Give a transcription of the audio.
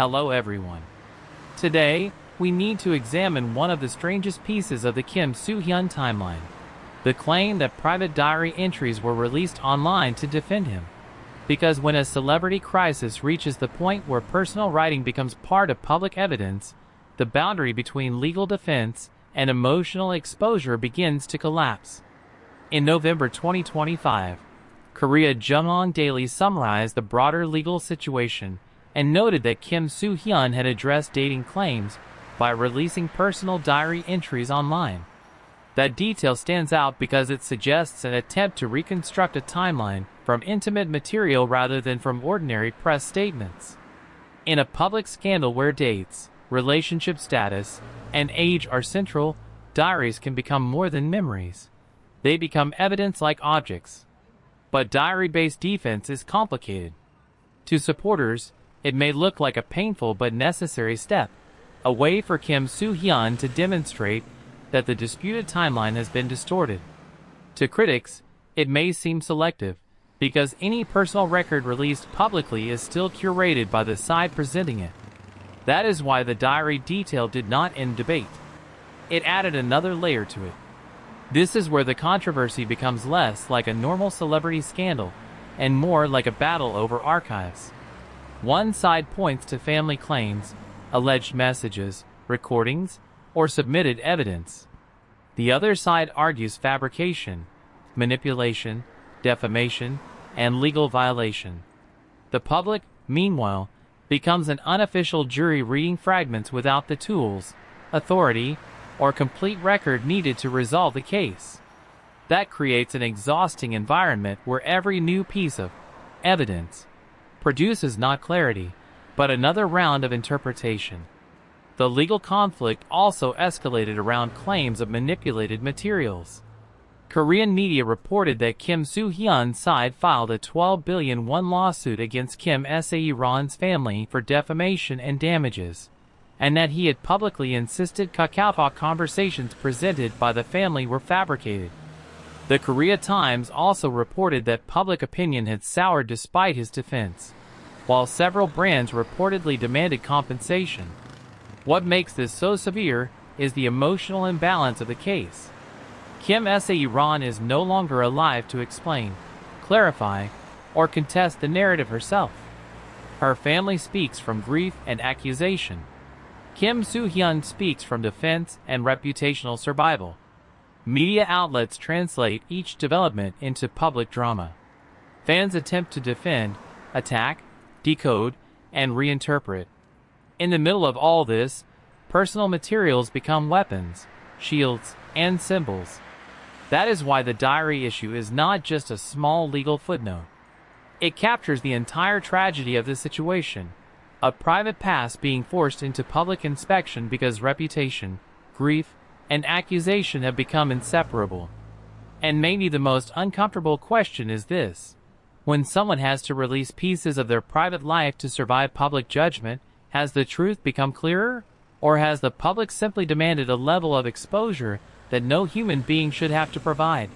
Hello everyone. Today, we need to examine one of the strangest pieces of the Kim Soo Hyun timeline. The claim that private diary entries were released online to defend him. Because when a celebrity crisis reaches the point where personal writing becomes part of public evidence, the boundary between legal defense and emotional exposure begins to collapse. In November 2025, Korea Jumong Daily summarized the broader legal situation and noted that Kim Soo Hyun had addressed dating claims by releasing personal diary entries online. That detail stands out because it suggests an attempt to reconstruct a timeline from intimate material rather than from ordinary press statements. In a public scandal where dates, relationship status, and age are central, diaries can become more than memories. They become evidence-like objects. But diary-based defense is complicated. To supporters, it may look like a painful but necessary step, a way for Kim Soo Hyun to demonstrate that the disputed timeline has been distorted. To critics, it may seem selective, because any personal record released publicly is still curated by the side presenting it. That is why the diary detail did not end debate. It added another layer to it. This is where the controversy becomes less like a normal celebrity scandal and more like a battle over archives. One side points to family claims, alleged messages, recordings, or submitted evidence. The other side argues fabrication, manipulation, defamation, and legal violation. The public, meanwhile, becomes an unofficial jury reading fragments without the tools, authority, or complete record needed to resolve the case. That creates an exhausting environment where every new piece of evidence produces not clarity, but another round of interpretation. The legal conflict also escalated around claims of manipulated materials. Korean media reported that Kim Soo Hyun's side filed a 12 billion won lawsuit against Kim Soo Hyun's family for defamation and damages, and that he had publicly insisted KakaoTalk conversations presented by the family were fabricated. The Korea Times also reported that public opinion had soured despite his defense, while several brands reportedly demanded compensation. What makes this so severe is the emotional imbalance of the case. Kim Soo Hyun is no longer alive to explain, clarify, or contest the narrative herself. Her family speaks from grief and accusation. Kim Soo Hyun speaks from defense and reputational survival. Media outlets translate each development into public drama. Fans attempt to defend, attack, decode, and reinterpret. In the middle of all this, personal materials become weapons, shields, and symbols. That is why the diary issue is not just a small legal footnote. It captures the entire tragedy of the situation, a private past being forced into public inspection because reputation, grief, and accusation have become inseparable. And maybe the most uncomfortable question is this: when someone has to release pieces of their private life to survive public judgment, has the truth become clearer? Or has the public simply demanded a level of exposure that no human being should have to provide?